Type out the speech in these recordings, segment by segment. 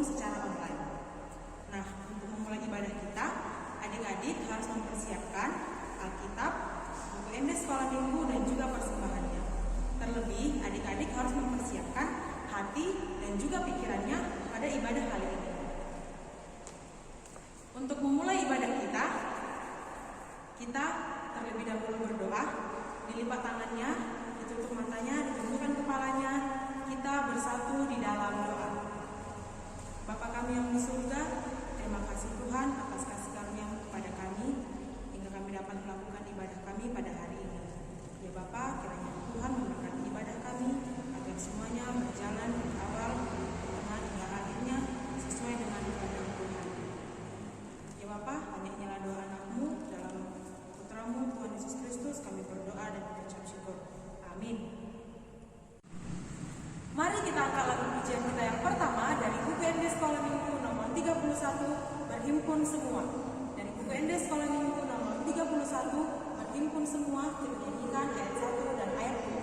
secara online. Nah, untuk memulai ibadah kita, adik-adik harus mempersiapkan Alkitab, buku Indes Sekolah Minggu, dan juga persembahannya. Terlebih, adik-adik harus mempersiapkan hati dan juga pikirannya pada ibadah kali ini. Untuk memulai ibadah kita terlebih dahulu berdoa, dilipat tangannya, ditutup matanya, ditundukkan kepalanya, kita bersatu di dalam doa. Bapa kami yang di surga, terima kasih Tuhan atas kasih karunia kepada kami, hingga kami dapat melakukan ibadah kami pada hari ini. Ya Bapa, kiranya Tuhan memberkati ibadah kami, agar semuanya berjalan dari awal, tengah hingga akhirnya sesuai dengan kehendak Tuhan. Ya Bapa, hanya inilah doa anakmu dalam putramu Tuhan Yesus Kristus, kami berdoa dan mengucap syukur. Amin. Mari kita angkat lagu pujian kita yang pertama dari buku Indes Sekolah Minggu nomor 31, Berhimpun Semua. Dari buku Indes Sekolah Minggu nomor 31, Berhimpun Semua, kita nyanyikan ayat 1 dan ayat 2.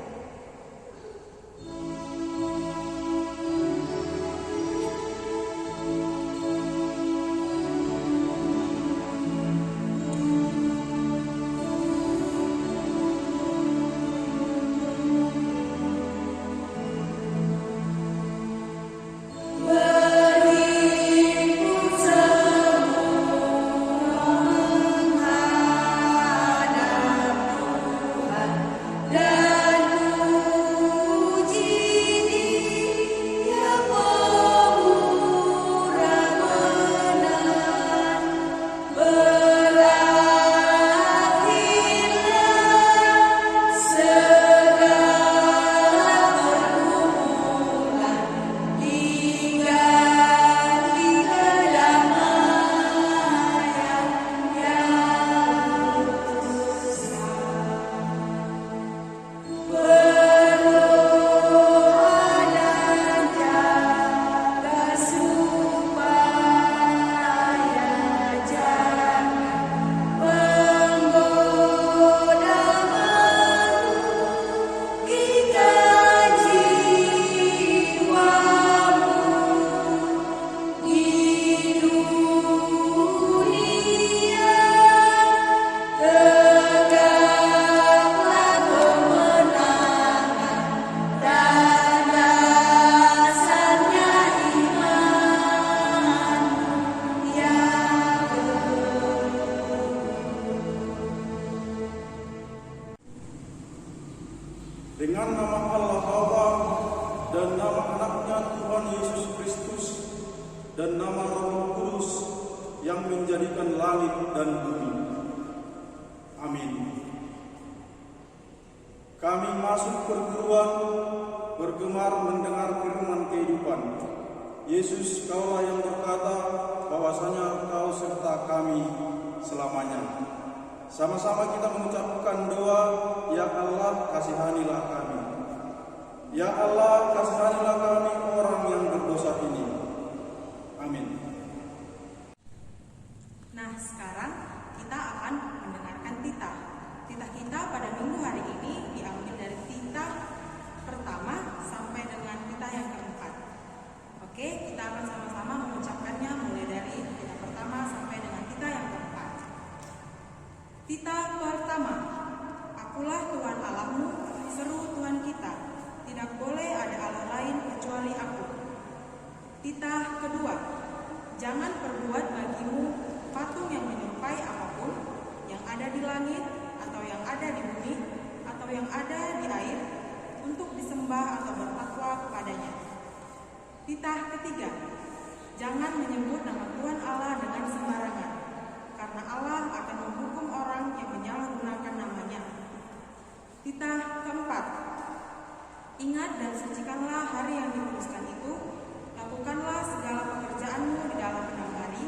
Dengan nama Allah Bapa dan nama anaknya Tuhan Yesus Kristus dan nama Roh Kudus yang menjadikan langit dan bumi. Amin. Kami masuk perguruan, bergemar mendengar firman kehidupan. Yesus, Kaulah yang berkata bahwasanya Kau serta kami selamanya. Sama-sama kita mengucapkan doa, Ya Allah, kasihanilah kami. Ya Allah, kasihanilah kami orang yang berdosa ini. Amin. Nah, sekarang kita akan mendengarkan titah. Titah kita pada minggu hari ini diambil dari titah pertama sampai dengan titah yang keempat. Oke, kita akan sama-sama mengucapkannya mulai dari titah pertama sampai dengan titah yang keempat. Titah pertama, Akulah Tuhan Allahmu, seru Tuhan kita, tidak boleh ada Allah lain kecuali Aku. Titah kedua, jangan perbuat bagimu patung yang menyerupai apapun yang ada di langit atau yang ada di bumi atau yang ada di air untuk disembah atau bertakwa kepadanya. Titah ketiga, jangan menyebut nama Tuhan Allah dengan sembarangan, karena Allah akan menghukum orang yang menyalahgunakan namanya. Titah keempat, ingat dan sucikanlah hari yang dikuduskan itu, lakukanlah segala pekerjaanmu di dalam 6 hari,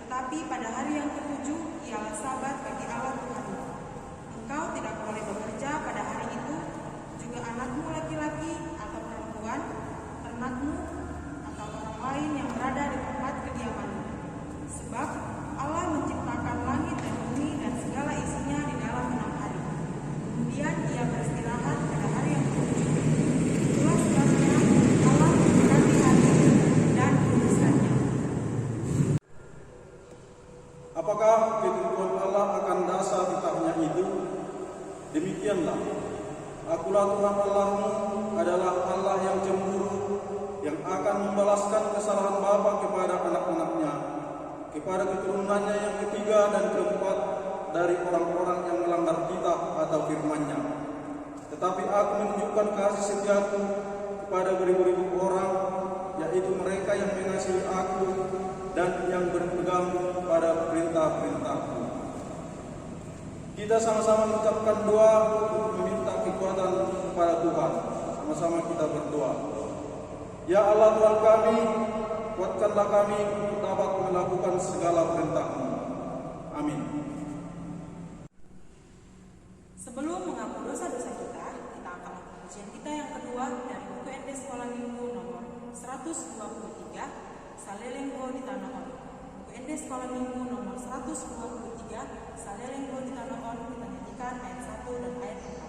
tetapi pada hari yang ketujuh ialah sabat bagi Allah Tuhanmu. Engkau tidak boleh bekerja pada hari itu, juga anakmu laki-laki atau perempuan, ternakmu, atau orang lain yang berada di tempat kediamanmu. Sebab Allah menciptakan langit dan bumi dan segala isinya di dalam 6 hari. Kemudian Ia beristirahat pada hari yang ketujuh. Itulah sebabnya Allah memberkati hari dan kuduskannya. Tuhan Allahmu adalah Allah yang cemburu, yang akan membalaskan kesalahan bapa kepada anak-anaknya, kepada keturunannya yang ketiga dan keempat dari orang-orang yang melanggar kitab atau firman-Nya. Tetapi aku menunjukkan kasih setiaku kepada beribu-ribu orang, yaitu mereka yang mengasihi aku dan yang berpegang pada perintah-perintahku. Kita sama-sama mengucapkan doa untuk meminta kekuatan kepada Tuhan. Sama-sama kita berdoa. Ya Allah Tuhan kami, kuatkanlah kami untuk dapat melakukan segala perintah-Mu. Amin. Sebelum mengaku dosa-dosa kita angkat pujian kita yang kedua dari buku ND Sekolah Minggu nomor 123, Salelenggo di Tanah On. Buku ND Sekolah Minggu nomor 123, Salelenggo di Tanah On, kita nyanyikan ayat 1 dan ayat 4.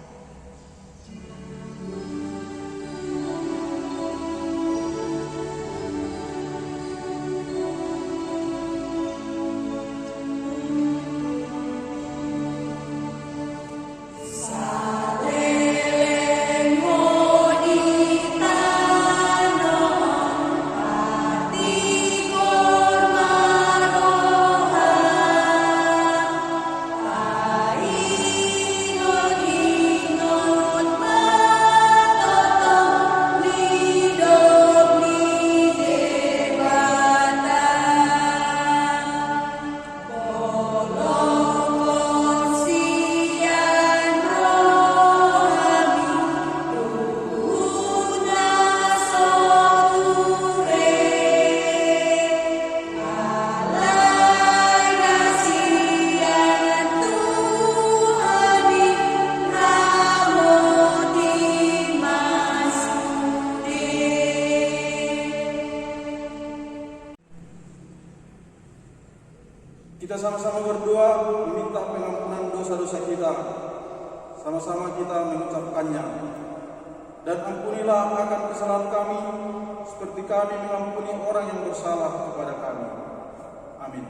Kita sama-sama berdoa meminta pengampunan dosa-dosa kita. Sama-sama kita mengucapkannya. Dan ampunilah akan kesalahan kami, seperti kami mengampuni orang yang bersalah kepada kami. Amin.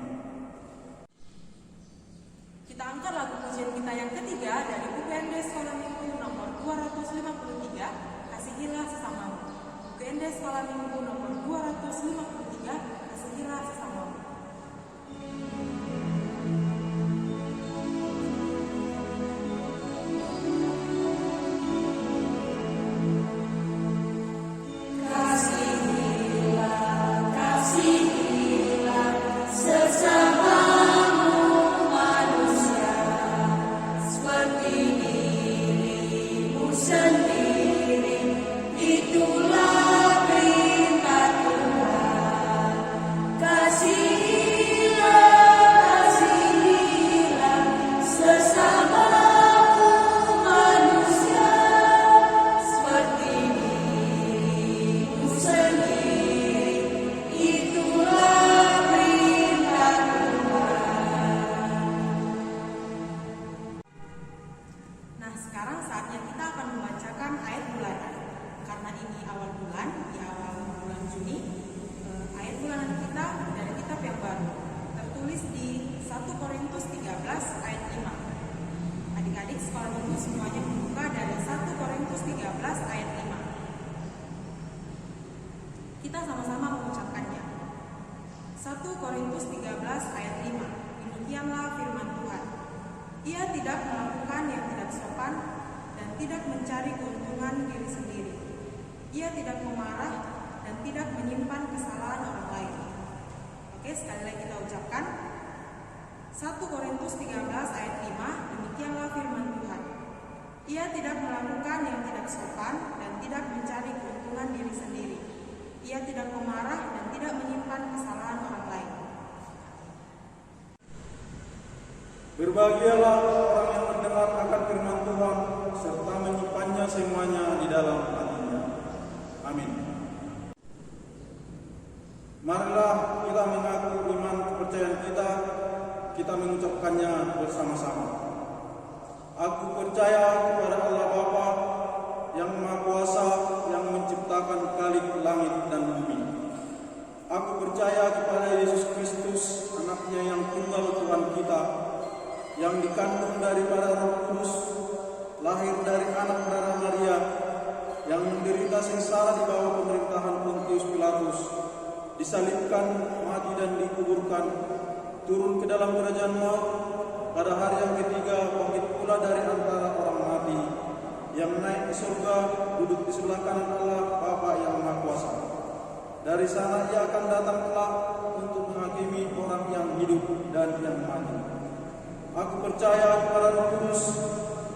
Kita angkat lagu pujian kita yang ketiga dari buku ND Sekolah Minggu nomor 253, Kasihilah Sesamamu. Buku ND Sekolah Minggu nomor 253, Kasihilah Sesamamu. Semuanya membuka dari 1 Korintus 13 ayat 5. Kita sama-sama mengucapkannya. 1 Korintus 13 ayat 5. Demikianlah firman Tuhan. Ia tidak melakukan yang tidak sopan dan tidak mencari keuntungan diri sendiri. Ia tidak memarah dan tidak menyimpan kesalahan orang lain. Oke, sekali lagi kita ucapkan. 1 Korintus 13 ayat 5. Demikianlah firman Tuhan. Ia tidak melakukan yang tidak sopan dan tidak mencari keuntungan diri sendiri. Ia tidak memarah dan tidak menyimpan kesalahan orang lain. Berbahagialah orang yang mendengar akan firman Tuhan serta menyimpannya semuanya di dalam hatinya. Amin. Marilah kita mengaku iman kepercayaan kita mengucapkannya bersama-sama. Aku percaya kepada Allah Bapa yang Maha Kuasa, yang menciptakan kalik langit dan bumi. Aku percaya kepada Yesus Kristus, anaknya yang tunggal Tuhan kita, yang dikandung daripada Roh Kudus, lahir dari anak darah Maria, yang menderita sengsara di bawah pemerintahan Pontius Pilatus, disalibkan, mati dan dikuburkan, turun ke dalam kerajaan maut, pada hari yang ketiga bangkit pula dari antara orang mati, yang naik ke surga, duduk di sebelah kanan Allah Bapa yang Maha Kuasa. Dari sana ia akan datang kelak untuk menghakimi orang yang hidup dan yang mati. Aku percaya kepada Roh Kudus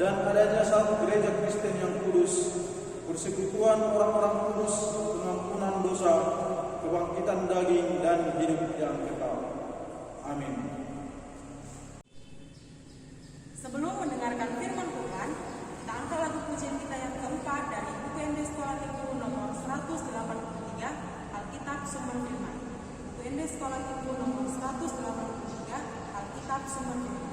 dan adanya satu gereja Kristen yang kudus, persekutuan orang-orang kudus, pengampunan dosa, kebangkitan daging dan hidup yang kekal. Amin. Sebelum mendengarkan firman Tuhan, kita angkat lagu pujian kita yang keempat dari buku Ende Sekolah Minggu nomor 183, Alkitab Sumber Firman. Buku Ende Sekolah Minggu nomor 183, Alkitab Sumber Firman.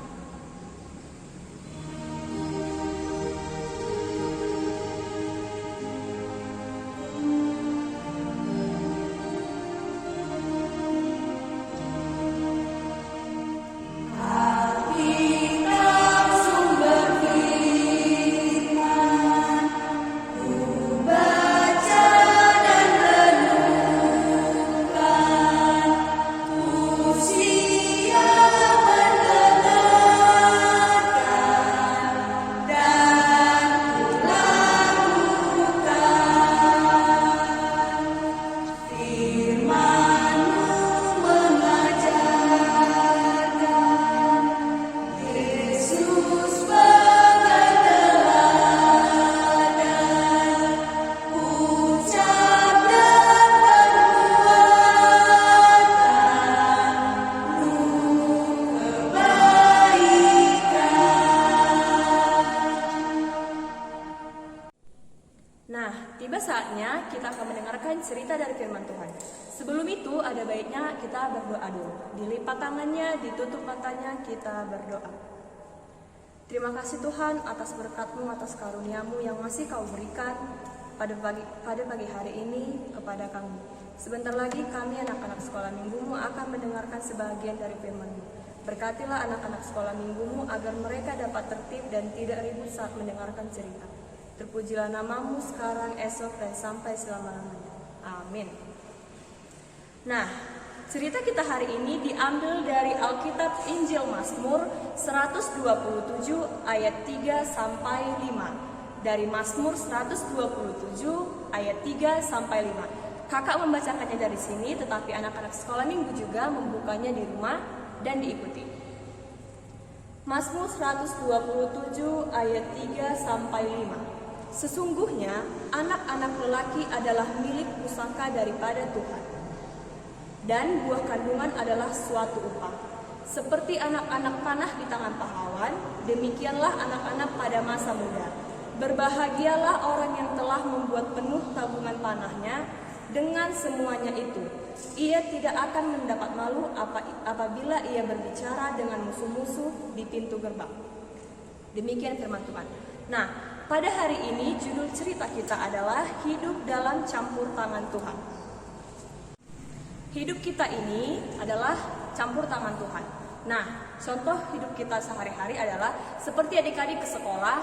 Tiba saatnya kita akan mendengarkan cerita dari firman Tuhan. Sebelum itu ada baiknya kita berdoa dulu. Dilipat tangannya, ditutup matanya, kita berdoa. Terima kasih Tuhan atas berkat-Mu, atas karunia-Mu yang masih Kau berikan pada pagi hari ini kepada kami. Sebentar lagi kami anak-anak sekolah minggu-Mu akan mendengarkan sebagian dari firman-Mu. Berkatilah anak-anak sekolah minggu-Mu agar mereka dapat tertib dan tidak ribut saat mendengarkan cerita. Terpujilah nama-Mu sekarang, esok, dan sampai selama-lamanya. Amin. Nah, cerita kita hari ini diambil dari Alkitab Injil Mazmur 127 ayat 3 sampai 5. Dari Mazmur 127 ayat 3 sampai 5. Kakak membacakannya dari sini, tetapi anak-anak sekolah minggu juga membukanya di rumah dan diikuti. Mazmur 127 ayat 3 sampai 5. Sesungguhnya anak-anak lelaki adalah milik pusaka daripada Tuhan, dan buah kandungan adalah suatu upah. Seperti anak-anak panah di tangan pahlawan, demikianlah anak-anak pada masa muda. Berbahagialah orang yang telah membuat penuh tabungan panahnya. Dengan semuanya itu, ia tidak akan mendapat malu apabila ia berbicara dengan musuh-musuh di pintu gerbang. Demikian firman Tuhan. Nah, pada hari ini judul cerita kita adalah hidup dalam campur tangan Tuhan. Hidup kita ini adalah campur tangan Tuhan. Nah, contoh hidup kita sehari-hari adalah seperti adik-adik ke sekolah,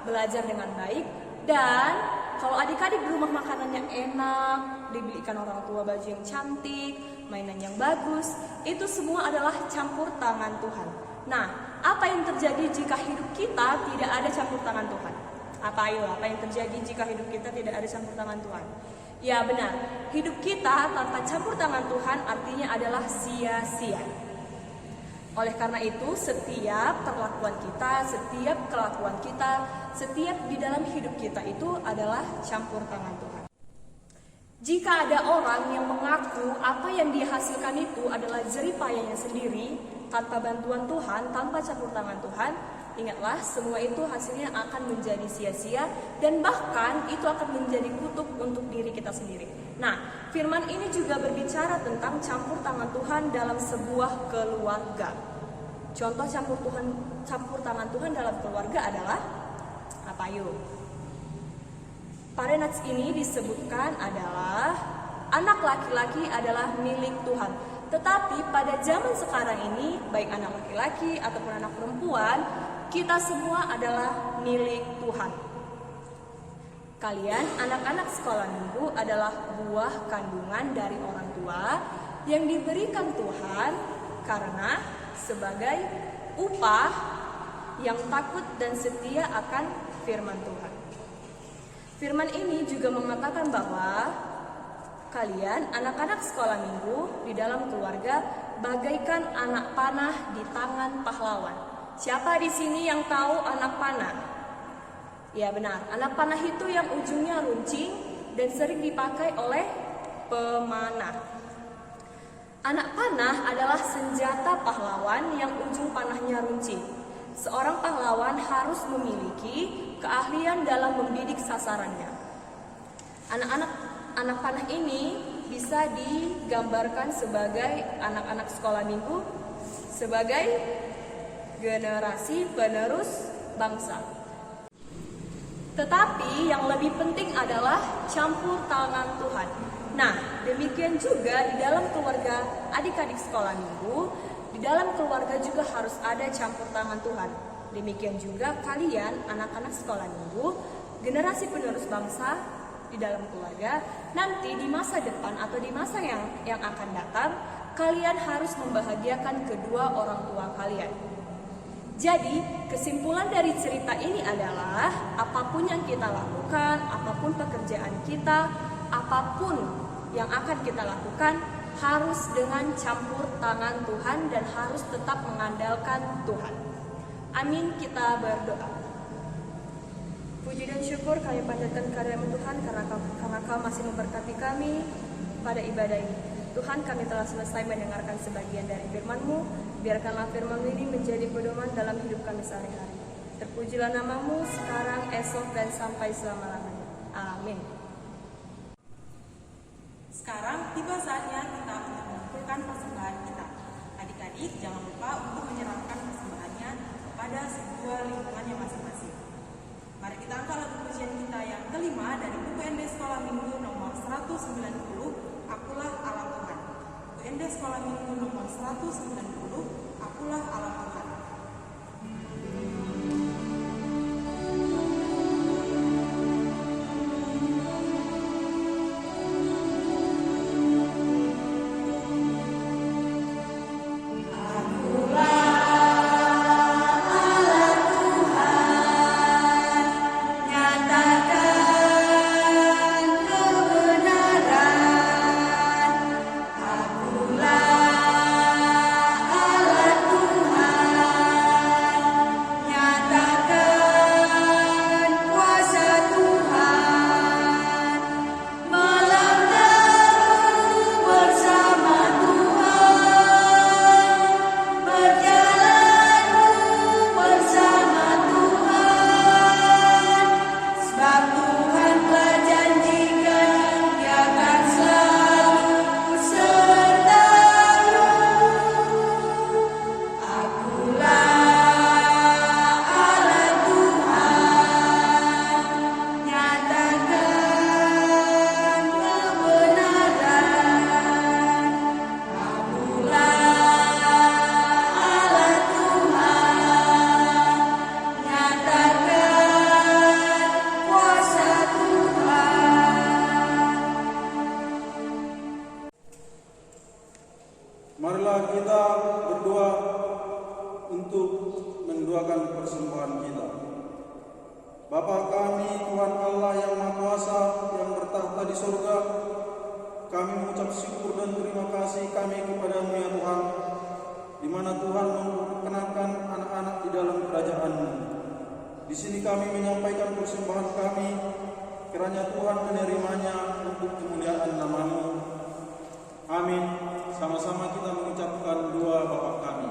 belajar dengan baik, dan kalau adik-adik di rumah makanannya enak, dibelikan orang tua baju yang cantik, mainan yang bagus, itu semua adalah campur tangan Tuhan. Nah, apa yang terjadi jika hidup kita tidak ada campur tangan Tuhan? Apa yang terjadi jika hidup kita tidak ada campur tangan Tuhan? Ya benar, hidup kita tanpa campur tangan Tuhan artinya adalah sia-sia. Oleh karena itu, setiap perlakuan kita, setiap kelakuan kita, setiap di dalam hidup kita itu adalah campur tangan Tuhan. Jika ada orang yang mengaku apa yang dia hasilkan itu adalah jeripayanya sendiri, tanpa bantuan Tuhan, tanpa campur tangan Tuhan, ingatlah semua itu hasilnya akan menjadi sia-sia dan bahkan itu akan menjadi kutuk untuk diri kita sendiri. Nah, firman ini juga berbicara tentang campur tangan Tuhan dalam sebuah keluarga. Contoh campur tangan Tuhan dalam keluarga adalah apa yuk? Pada nats ini disebutkan adalah anak laki-laki adalah milik Tuhan. Tetapi pada zaman sekarang ini, baik anak laki-laki ataupun anak perempuan, kita semua adalah milik Tuhan. Kalian, anak-anak sekolah minggu, adalah buah kandungan dari orang tua yang diberikan Tuhan karena sebagai upah yang takut dan setia akan firman Tuhan. Firman ini juga mengatakan bahwa kalian, anak-anak sekolah minggu, di dalam keluarga bagaikan anak panah di tangan pahlawan. Siapa di sini yang tahu anak panah? Ya benar, anak panah itu yang ujungnya runcing dan sering dipakai oleh pemanah. Anak panah adalah senjata pahlawan yang ujung panahnya runcing. Seorang pahlawan harus memiliki keahlian dalam membidik sasarannya. Anak panah ini bisa digambarkan sebagai anak-anak sekolah minggu, sebagai generasi penerus bangsa. Tetapi yang lebih penting adalah campur tangan Tuhan. Nah, demikian juga di dalam keluarga adik-adik sekolah minggu, di dalam keluarga juga harus ada campur tangan Tuhan. Demikian juga kalian, anak-anak sekolah minggu, generasi penerus bangsa di dalam keluarga, nanti di masa depan atau di masa yang akan datang, kalian harus membahagiakan kedua orang tua kalian. Jadi, kesimpulan dari cerita ini adalah apapun yang kita lakukan, apapun pekerjaan kita, apapun yang akan kita lakukan harus dengan campur tangan Tuhan dan harus tetap mengandalkan Tuhan. Amin, kita berdoa. Puji dan syukur kami panjatkan kehadirat Tuhan karena Kau masih memberkati kami pada ibadah ini. Tuhan, kami telah selesai mendengarkan sebagian dari firman-Mu. Biarkanlah firman-Mu ini menjadi pedoman dalam hidup kami sehari-hari. Terpujilah nama-Mu sekarang, esok, dan sampai selama-lamanya. Amin. Sekarang tiba saatnya kita untuk mengumpulkan persembahan kita. Adik-adik, jangan lupa untuk menyerahkan persembahannya kepada sebuah lingkungannya masing-masing. Mari kita angkat lagu pujian kita yang kelima dari buku ND Sekolah Minggu nomor 190, Akulah Allah Tuhan. Buku ND Sekolah Minggu nomor 190, Akulah Allah Tuhan. Marilah kita berdoa untuk mendoakan persembahan kita. Bapa kami, Tuhan Allah yang Maha Kuasa, yang bertahta di surga, kami mengucap syukur dan terima kasih kami kepada-Mu ya Tuhan, di mana Tuhan memperkenankan anak-anak di dalam kerajaan-Mu. Di sini kami menyampaikan persembahan kami, kiranya Tuhan menerimanya untuk kemuliaan nama-Mu. Amin. Sama-sama kita mengucapkan doa Bapa kami.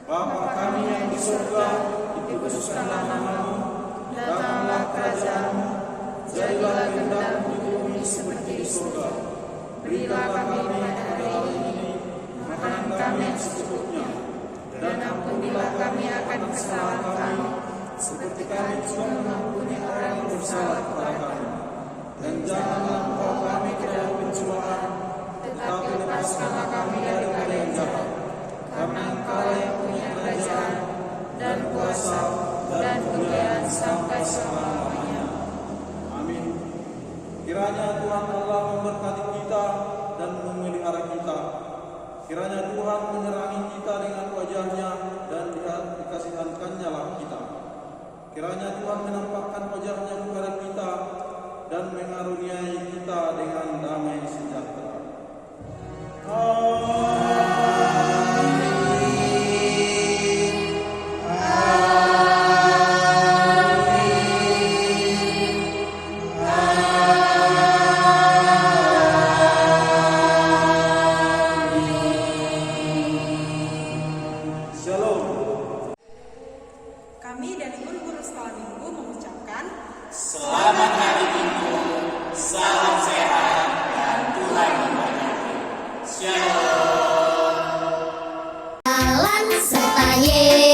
Bapa kami yang di surga, dikuduskanlah nama-Mu, datanglah kerajaan-Mu, jadilah kehendak-Mu di bumi seperti di surga. Berilah kami pada hari ini makanan kami yang secukupnya, dan ampunilah kami akan kesalahan kami, seperti kami juga mengampuni orang yang bersalah kepada kami. Dan janganlah Engkau kami ke dalam pencobaan, tetapi lepaskanlah kami daripada yang jahat. Karena Engkau yang punya kerajaan dan kuasa Kiranya Tuhan menerangi kita dengan wajah-Nya dan dikasihankan-Nya lah kita. Kiranya Tuhan menampakkan wajah-Nya kepada kita dan mengaruniai kita dengan damai sejahtera. Shalom. Kami dari guru-guru sekolah minggu mengucapkan Selamat hari Minggu, salam sehat, dan Tuhan memberkati. Shalom. Jalan serta Yesus.